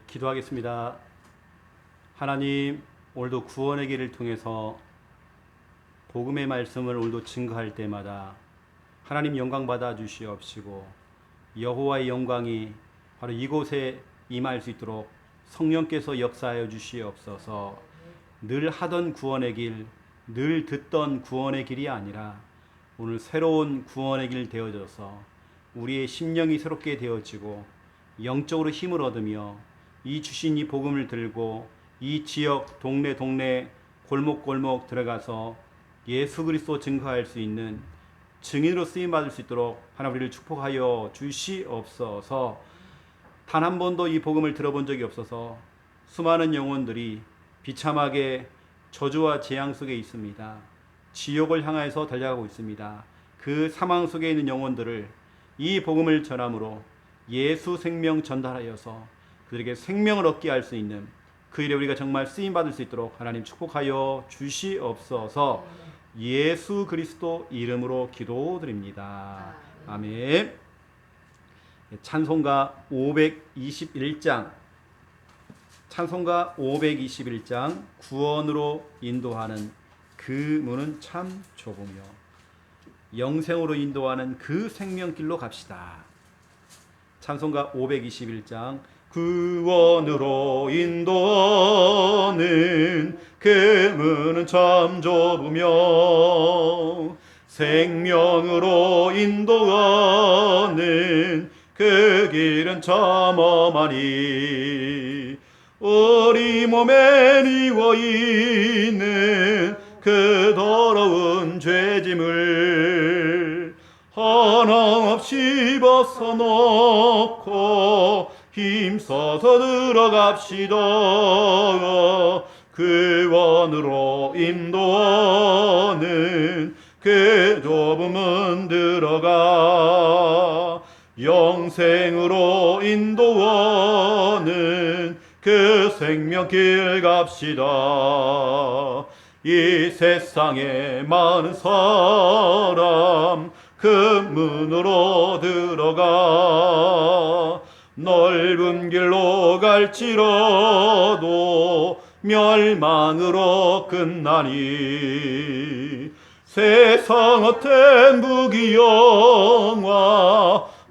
기도하겠습니다. 하나님, 오늘도 구원의 길을 통해서 복음의 말씀을 오늘도 증거할 때마다 하나님 영광 받아 주시옵시고, 여호와의 영광이 바로 이곳에 임할 수 있도록 성령께서 역사하여 주시옵소서. 늘 하던 구원의 길, 늘 듣던 구원의 길이 아니라 오늘 새로운 구원의 길 되어져서 우리의 심령이 새롭게 되어지고 영적으로 힘을 얻으며 이 주신 이 복음을 들고 이 지역 동네 골목 들어가서 예수 그리스도 증거할 수 있는 증인으로 쓰임 받을 수 있도록 하나님 우리를 축복하여 주시옵소서. 단 한 번도 이 복음을 들어본 적이 없어서 수많은 영혼들이 비참하게 저주와 재앙 속에 있습니다. 지옥을 향해서 달려가고 있습니다. 그 사망 속에 있는 영혼들을 이 복음을 전함으로 예수 생명 전달하여서 그들에게 생명을 얻게 할 수 있는 그 일에 우리가 정말 쓰임 받을 수 있도록 하나님 축복하여 주시옵소서. 예수 그리스도 이름으로 기도드립니다. 아멘. 찬송가 521장 구원으로 인도하는 그 문은 참 좁으며 영생으로 인도하는 그 생명길로 갑시다. 찬송가 521장 구원으로 인도하는 그 문은 참 좁으며 생명으로 인도하는 그 길은 참 험하니 우리 몸에 이워 있는 그 더러운 죄짐을 하나없이 벗어놓고 힘써서 들어갑시다. 구원으로 인도하는 그 좁은 문 들어가 영생으로 인도하는 그 생명길 갑시다. 이 세상에 많은 사람 그 문으로 들어가 넓은 길로 갈지라도 멸망으로 끝나니 세상 어떤 부귀영화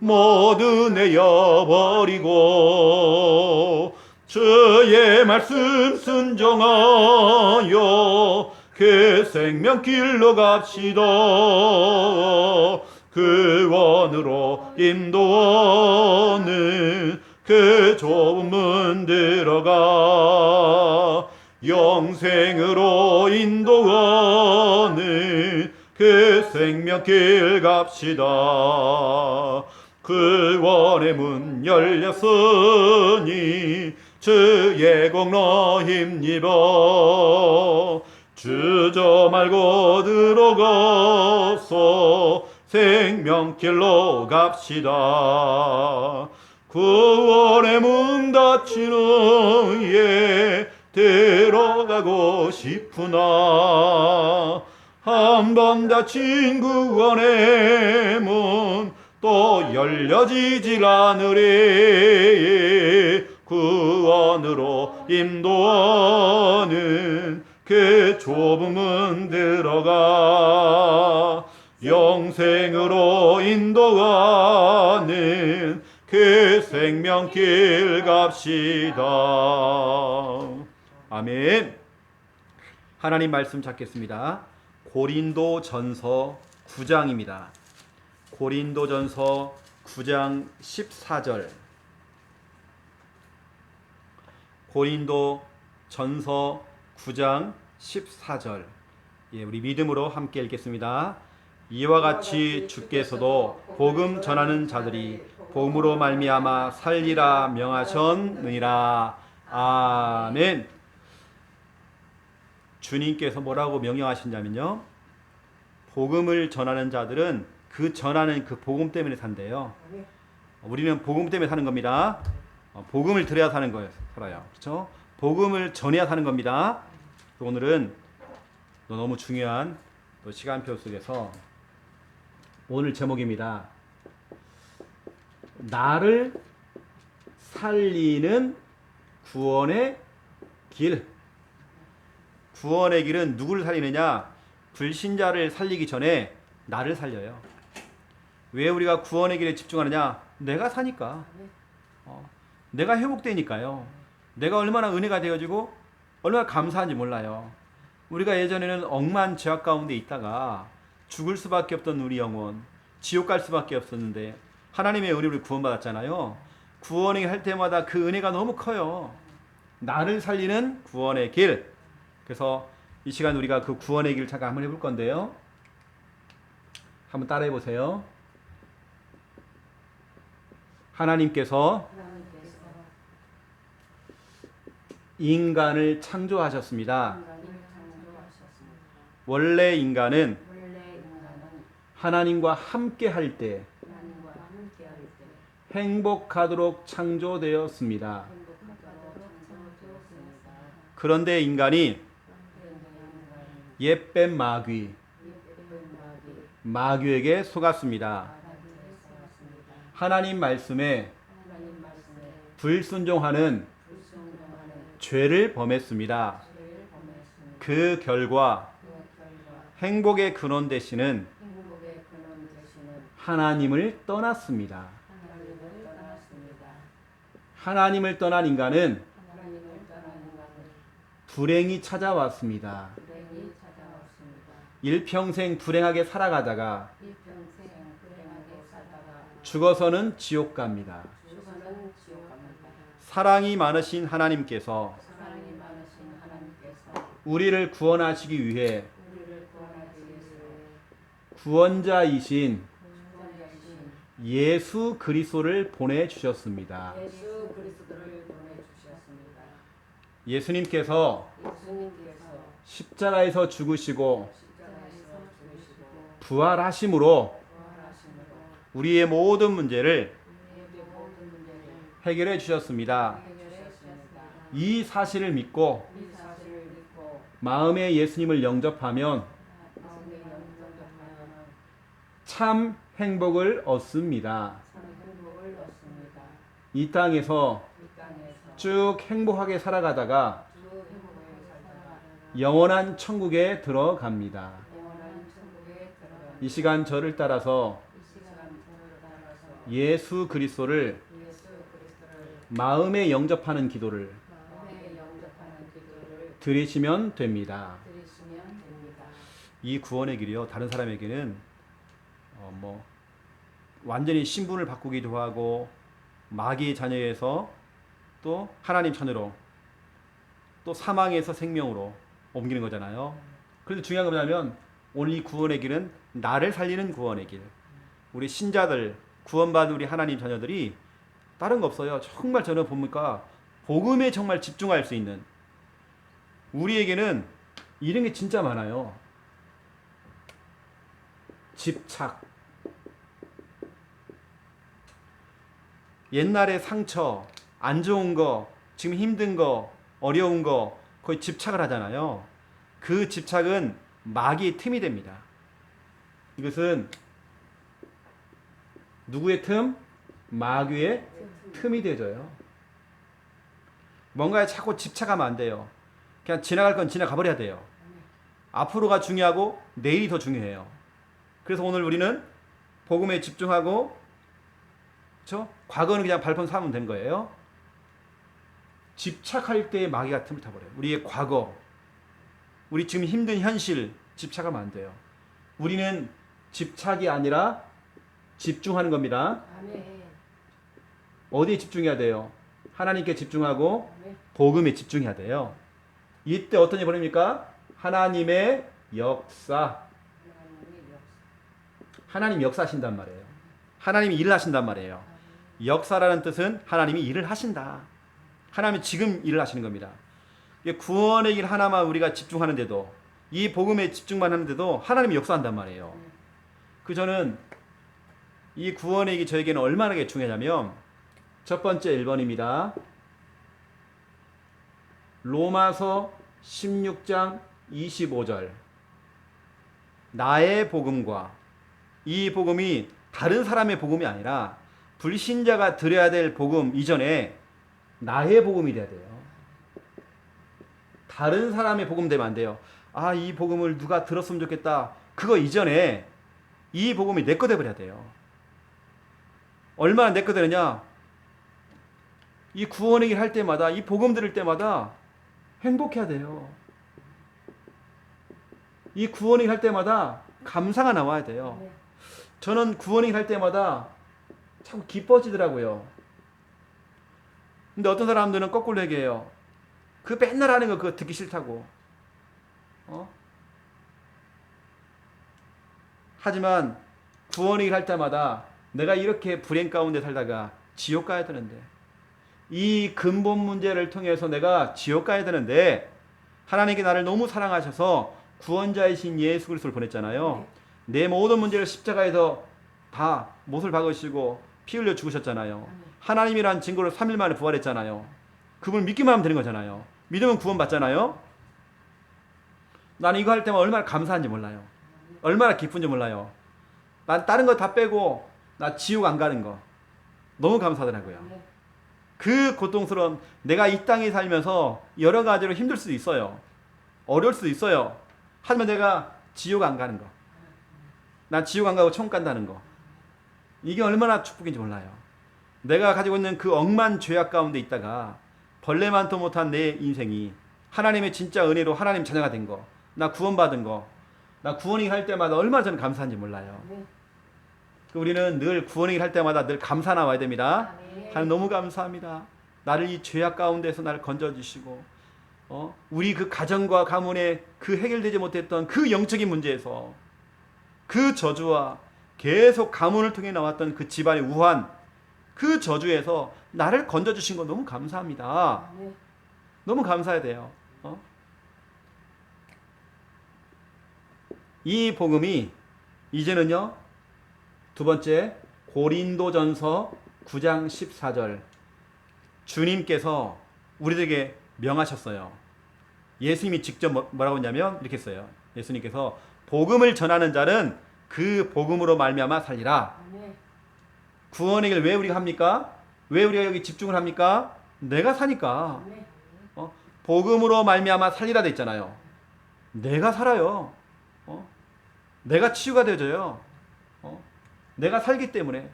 모두 내어버리고 주의 말씀 순종하여 그 생명길로 갑시다. 구원으로 인도하는 그 좁은 문 들어가 영생으로 인도하는 그 생명길 갑시다. 구원의 문 열렸으니 주의 공로 힘입어 주저 말고 들어가서 생명길로 갑시다. 구원의 문 닫힌 후에 들어가고 싶으나 한 번 닫힌 구원의 문 또 열려지질 않으리. 구원으로 인도하는 그 좁은 문 들어가 영생으로 인도하는 그 생명길 갑시다. 아멘. 하나님 말씀 찾겠습니다. 고린도전서 9장입니다. 고린도전서 9장 14절. 고린도전서 9장 14절. 우리 믿음으로 함께 읽겠습니다. 이와 같이 주께서도 복음 전하는 자들이 복음으로 말미암아 살리라 명하셨느니라. 아멘. 주님께서 뭐라고 명령하셨냐면요, 복음을 전하는 자들은 그 전하는 그 복음 때문에 산대요. 우리는 복음 때문에 사는 겁니다. 복음을 들어야 사는 거예요. 살아요. 그렇죠? 복음을 전해야 사는 겁니다. 오늘은 너무 중요한 또 시간표 속에서 오늘 제목입니다. 나를 살리는 구원의 길. 구원의 길은 누구를 살리느냐? 불신자를 살리기 전에 나를 살려요. 왜 우리가 구원의 길에 집중하느냐? 내가 사니까. 내가 회복되니까요. 내가 얼마나 은혜가 되어지고 얼마나 감사한지 몰라요. 우리가 예전에는 억만 죄악 가운데 있다가 죽을 수밖에 없던 우리 영혼, 지옥 갈 수밖에 없었는데 하나님의 은혜로 구원받았잖아요. 구원을 할 때마다 그 은혜가 너무 커요. 나를 살리는 구원의 길. 그래서 이 시간 우리가 그 구원의 길 잠깐 한번 해볼 건데요. 한번 따라해 보세요. 하나님께서 인간을 창조하셨습니다. 원래 인간은 하나님과 함께 할 때 행복하도록 창조되었습니다. 그런데 인간이 옛뱀 마귀에게 속았습니다. 하나님 말씀에 불순종하는 죄를 범했습니다. 그 결과 행복의 근원 되시는 하나님을 떠났습니다. 하나님을 떠난 인간은 불행이 찾아왔습니다. 일평생 불행하게 살아가다가 죽어서는 지옥 갑니다. 사랑이 많으신 하나님께서 우리를 구원하시기 위해 구원자이신 예수 그리스도를 보내주셨습니다. 예수님께서 십자가에서 죽으시고 부활하심으로 우리의 모든 문제를 해결해 주셨습니다. 이 사실을 믿고 마음에 예수님을 영접하면 참 행복을 얻습니다. 이 땅에서 쭉 행복하게 살아가다가 영원한 천국에 들어갑니다. 이 시간 저를 따라서 예수 그리스도를 마음에 영접하는 기도를 드리시면 됩니다. 이 구원의 길이요, 다른 사람에게는 완전히 신분을 바꾸기도 하고 마귀의 자녀에서 또 하나님 자녀로 또 사망에서 생명으로 옮기는 거잖아요. 그런데 중요한 건 뭐냐면 오늘 이 구원의 길은 나를 살리는 구원의 길. 우리 신자들, 구원받은 우리 하나님 자녀들이 다른 거 없어요. 정말 저는 보니까 복음에 정말 집중할 수 있는, 우리에게는 이런 게 진짜 많아요. 집착, 옛날의 상처, 안 좋은 거, 지금 힘든 거, 어려운 거 거의 집착을 하잖아요. 그 집착은 마귀의 틈이 됩니다. 이것은 누구의 틈? 마귀의 틈이 되져요. 뭔가에 자꾸 집착하면 안 돼요. 그냥 지나갈 건 지나가 버려야 돼요. 앞으로가 중요하고 내일이 더 중요해요. 그래서 오늘 우리는 복음에 집중하고, 그렇죠? 과거는 그냥 발판 삼으면 된 거예요. 집착할 때 마귀가 틈을 타버려요. 우리의 과거, 우리 지금 힘든 현실 집착하면 안 돼요. 우리는 집착이 아니라 집중하는 겁니다. 어디에 집중해야 돼요? 하나님께 집중하고 복음에 집중해야 돼요. 이때 어떤 일이 벌어집니까? 하나님의 역사. 하나님 역사하신단 말이에요. 하나님이 일을 하신단 말이에요. 역사라는 뜻은 하나님이 일을 하신다. 하나님이 지금 일을 하시는 겁니다. 구원의 길 하나만 우리가 집중하는데도, 이 복음에 집중만 하는데도 하나님이 역사한단 말이에요. 저는 이 구원의 길 저에게는 얼마나 중요하냐면, 첫 번째 1번입니다. 로마서 16장 25절. 나의 복음과, 이 복음이 다른 사람의 복음이 아니라 불신자가 드려야 될 복음 이전에 나의 복음이 돼야 돼요. 다른 사람의 복음 되면 안 돼요. 아, 이 복음을 누가 들었으면 좋겠다. 그거 이전에 이 복음이 내 거 돼버려야 돼요. 얼마나 내 거 되느냐? 이 구원의 길 할 때마다, 이 복음 들을 때마다 행복해야 돼요. 이 구원의 길 할 때마다 감사가 나와야 돼요. 저는 구원의 길 할 때마다 참 기뻐지더라고요. 근데 어떤 사람들은 거꾸로 얘기해요. 그 맨날 하는 거 그거 듣기 싫다고. 하지만 구원의 길 할 때마다 내가 이렇게 불행 가운데 살다가 지옥 가야 되는데, 이 근본 문제를 통해서 내가 지옥 가야 되는데, 하나님께 나를 너무 사랑하셔서 구원자이신 예수 그리스도를 보냈잖아요. 내 모든 문제를 십자가에서 다 못을 박으시고 피 흘려 죽으셨잖아요. 하나님이란 증거로 3일 만에 부활했잖아요. 그분을 믿기만 하면 되는 거잖아요. 믿으면 구원 받잖아요. 나는 이거 할 때만 얼마나 감사한지 몰라요. 얼마나 기쁜지 몰라요. 난 다른 거 다 빼고 나 지옥 안 가는 거 너무 감사하더라고요. 그 고통스러운, 내가 이 땅에 살면서 여러 가지로 힘들 수도 있어요. 어려울 수도 있어요. 하지만 내가 지옥 안 가는 거, 난 지옥 안 가고 천국 간다는 거, 이게 얼마나 축복인지 몰라요. 내가 가지고 있는 그 억만 죄악 가운데 있다가 벌레만도 못한 내 인생이 하나님의 진짜 은혜로 하나님 자녀가 된 거, 나 구원받은 거, 나 구원이 할 때마다 얼마나 저는 감사한지 몰라요. 우리는 늘 구원이 할 때마다 늘 감사 나와야 됩니다. 하나님 너무 감사합니다. 나를 이 죄악 가운데서 나를 건져주시고, 우리 그 가정과 가문에 그 해결되지 못했던 그 영적인 문제에서, 그 저주와 계속 가문을 통해 나왔던 그 집안의 우환, 그 저주에서 나를 건져주신 거 너무 감사합니다. 너무 감사해야 돼요. 이 복음이 이제는요, 두 번째 고린도전서 9장 14절, 주님께서 우리들에게 명하셨어요. 예수님이 직접 뭐라고 했냐면 이렇게 했어요. 예수님께서 복음을 전하는 자는 그 복음으로 말미암아 살리라. 구원의 길 왜 우리가 합니까? 왜 우리가 여기 집중을 합니까? 내가 사니까. 복음으로 말미암아 살리라 돼 있잖아요. 내가 살아요. 내가 치유가 되어져요. 내가 살기 때문에.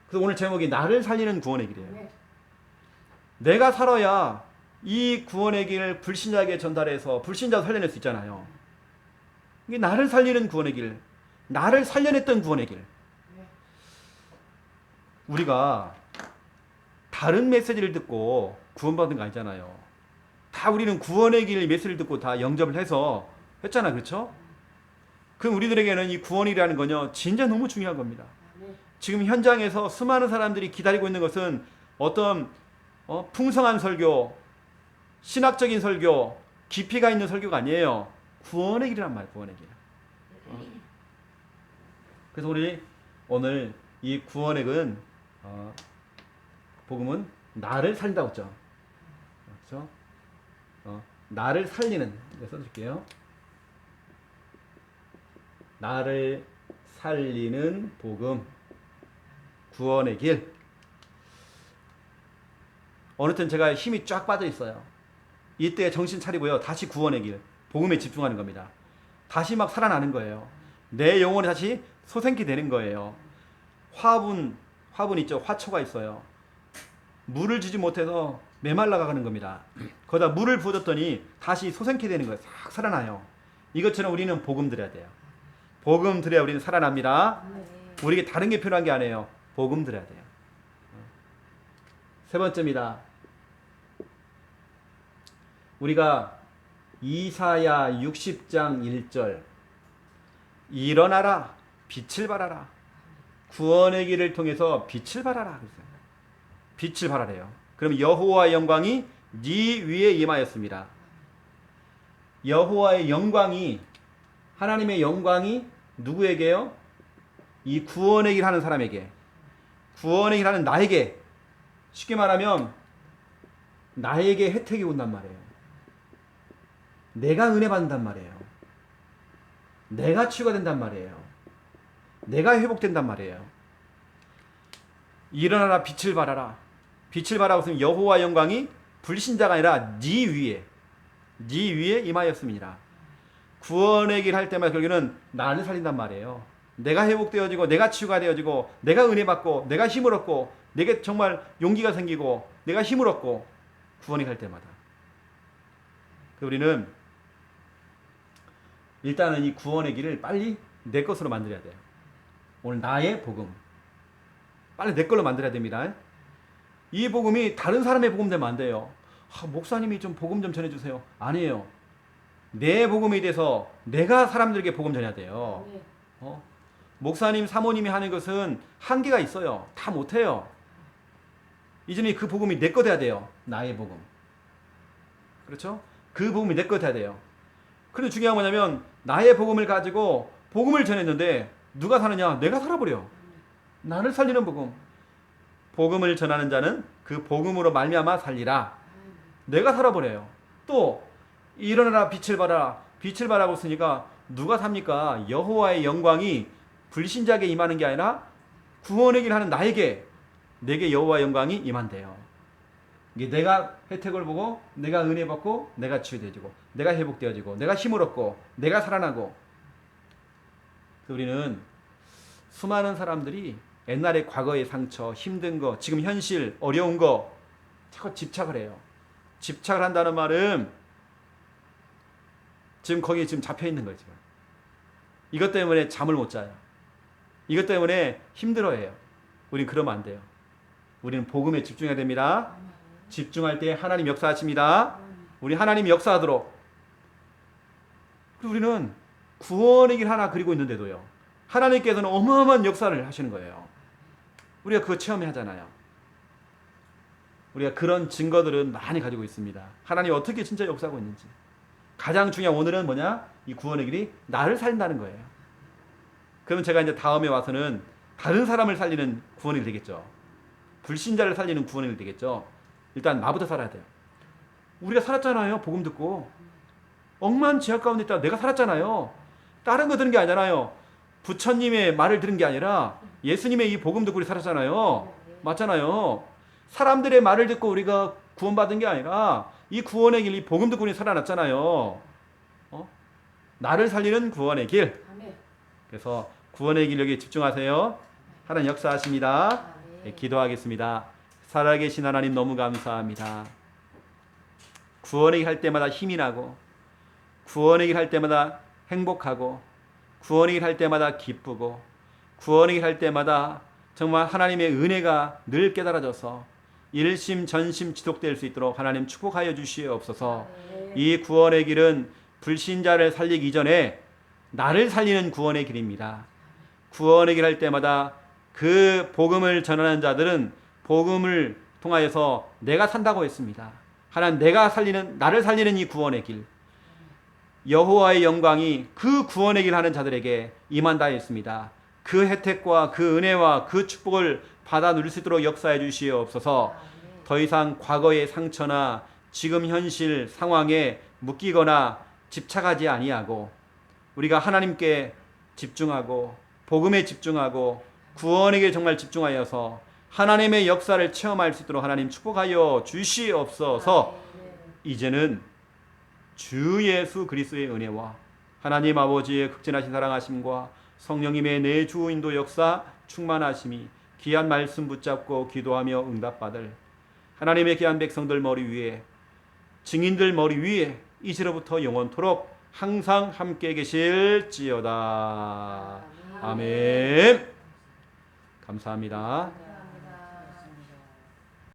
그래서 오늘 제목이 나를 살리는 구원의 길이에요. 내가 살아야 이 구원의 길을 불신자에게 전달해서 불신자도 살려낼 수 있잖아요. 이게 나를 살리는 구원의 길, 나를 살려냈던 구원의 길. 우리가 다른 메시지를 듣고 구원받은 거 아니잖아요. 다 우리는 구원의 길 메시지를 듣고 다 영접을 해서 했잖아, 그렇죠? 그럼 우리들에게는 이 구원이라는 건요, 진짜 너무 중요한 겁니다. 지금 현장에서 수많은 사람들이 기다리고 있는 것은 어떤 풍성한 설교, 신학적인 설교, 깊이가 있는 설교가 아니에요. 구원의 길이란 말이에요. 구원의 길. 그래서 우리 오늘 이 구원의 길은 복음은 나를 살린다고 했죠. 그렇죠? 나를 살리는, 써줄게요. 나를 살리는 복음, 구원의 길. 어느 땐 제가 힘이 쫙 빠져 있어요. 이때 정신 차리고요, 다시 구원의 길, 복음에 집중하는 겁니다. 다시 막 살아나는 거예요. 내 영혼이 다시 소생케 되는 거예요. 화분 있죠. 화초가 있어요. 물을 주지 못해서 메말라 가는 겁니다. 거기다 물을 부어줬더니 다시 소생케 되는 거예요. 싹 살아나요. 이것처럼 우리는 복음 들어야 돼요. 복음 들어야 우리는 살아납니다. 우리에게 다른 게 필요한 게 아니에요. 복음 들어야 돼요. 세 번째입니다. 우리가 이사야 60장 1절, 일어나라, 빛을 발하라. 구원의 길을 통해서 빛을 발하라. 빛을 발하래요. 그럼 여호와의 영광이 네 위에 임하였습니다. 여호와의 영광이, 하나님의 영광이 누구에게요? 이 구원의 길 하는 사람에게, 구원의 길 하는 나에게, 쉽게 말하면 나에게 혜택이 온단 말이에요. 내가 은혜 받는단 말이에요. 내가 치유가 된단 말이에요. 내가 회복된단 말이에요. 일어나라, 빛을 발하라. 빛을 발하고 있으면 여호와 영광이 불신자가 아니라 네 위에, 네 위에 임하였음이니라. 구원의 길 할 때마다 결국에는 나를 살린단 말이에요. 내가 회복되어지고 내가 치유가 되어지고 내가 은혜 받고 내가 힘을 얻고 내게 정말 용기가 생기고 내가 힘을 얻고 구원이 갈 때마다 우리는 일단은 이 구원의 길을 빨리 내 것으로 만들어야 돼요. 오늘 나의 복음 빨리 내 걸로 만들어야 됩니다. 이 복음이 다른 사람의 복음 되면 안 돼요. 목사님이 좀 복음 좀 전해주세요. 아니에요. 내 복음이 돼서 내가 사람들에게 복음 전해야 돼요. 목사님 사모님이 하는 것은 한계가 있어요. 다 못해요. 이제는 그 복음이 내 거 돼야 돼요. 나의 복음. 그렇죠? 그 복음이 내 거 돼야 돼요. 그런데 중요한 건 뭐냐면 나의 복음을 가지고 복음을 전했는데 누가 사느냐? 내가 살아버려. 나를 살리는 복음. 복음을 전하는 자는 그 복음으로 말미암아 살리라. 내가 살아버려요. 또 일어나라 빛을 발하라. 빛을 발하고 있으니까 누가 삽니까? 여호와의 영광이 불신자에게 임하는 게 아니라 구원의 길 하는 나에게 내게 여호와의 영광이 임한대요. 이게 내가 혜택을 보고 내가 은혜 받고 내가 치유되어지고 내가 회복되어지고 내가 힘을 얻고 내가 살아나고 우리는 수많은 사람들이 옛날에 과거의 상처, 힘든 거, 지금 현실, 어려운 거 자꾸 집착을 해요. 집착을 한다는 말은 지금 거기에 지금 잡혀 있는 거예요. 지금. 이것 때문에 잠을 못 자요. 이것 때문에 힘들어해요. 우린 그러면 안 돼요. 우리는 복음에 집중해야 됩니다. 집중할 때 하나님 역사하십니다. 우리 하나님이 역사하도록. 그리고 우리는 구원의 길 하나 그리고 있는데도요. 하나님께서는 어마어마한 역사를 하시는 거예요. 우리가 그거 체험하잖아요. 우리가 그런 증거들은 많이 가지고 있습니다. 하나님이 어떻게 진짜 역사하고 있는지. 가장 중요한 오늘은 뭐냐? 이 구원의 길이 나를 살린다는 거예요. 그러면 제가 이제 다음에 와서는 다른 사람을 살리는 구원이 되겠죠. 불신자를 살리는 구원이 되겠죠. 일단 나부터 살아야 돼요. 우리가 살았잖아요. 복음 듣고. 억만 죄악 가운데 있다가 내가 살았잖아요. 다른 거 들은 게 아니잖아요. 부처님의 말을 들은 게 아니라 예수님의 이 복음 듣고 우리 살았잖아요. 맞잖아요. 사람들의 말을 듣고 우리가 구원받은 게 아니라 이 구원의 길, 이 복음 듣고 우리 살아났잖아요. 나를 살리는 구원의 길. 그래서 구원의 길 여기에 집중하세요. 하나님 역사하십니다. 네, 기도하겠습니다. 살아계신 하나님 너무 감사합니다. 구원의 길 할 때마다 힘이 나고 구원의 길 할 때마다 행복하고 구원의 길 할 때마다 기쁘고 구원의 길 할 때마다 정말 하나님의 은혜가 늘 깨달아져서 일심전심 지속될 수 있도록 하나님 축복하여 주시옵소서. 이 구원의 길은 불신자를 살리기 전에 나를 살리는 구원의 길입니다. 구원의 길 할 때마다 그 복음을 전하는 자들은 복음을 통하여서 내가 산다고 했습니다. 하나님 나를 살리는 이 구원의 길, 여호와의 영광이 그 구원의 길 하는 자들에게 임한다 했습니다. 그 혜택과 그 은혜와 그 축복을 받아 누릴 수 있도록 역사해 주시옵소서. 더 이상 과거의 상처나 지금 현실 상황에 묶이거나 집착하지 아니하고 우리가 하나님께 집중하고 복음에 집중하고 구원의 길 정말 집중하여서 하나님의 역사를 체험할 수 있도록 하나님 축복하여 주시옵소서. 이제는 주 예수 그리스도의 은혜와 하나님 아버지의 극진하신 사랑하심과 성령님의 내주 인도 역사 충만하심이 귀한 말씀 붙잡고 기도하며 응답받을 하나님의 귀한 백성들 머리 위에 증인들 머리 위에 이제로부터 영원토록 항상 함께 계실지어다. 아멘. 감사합니다.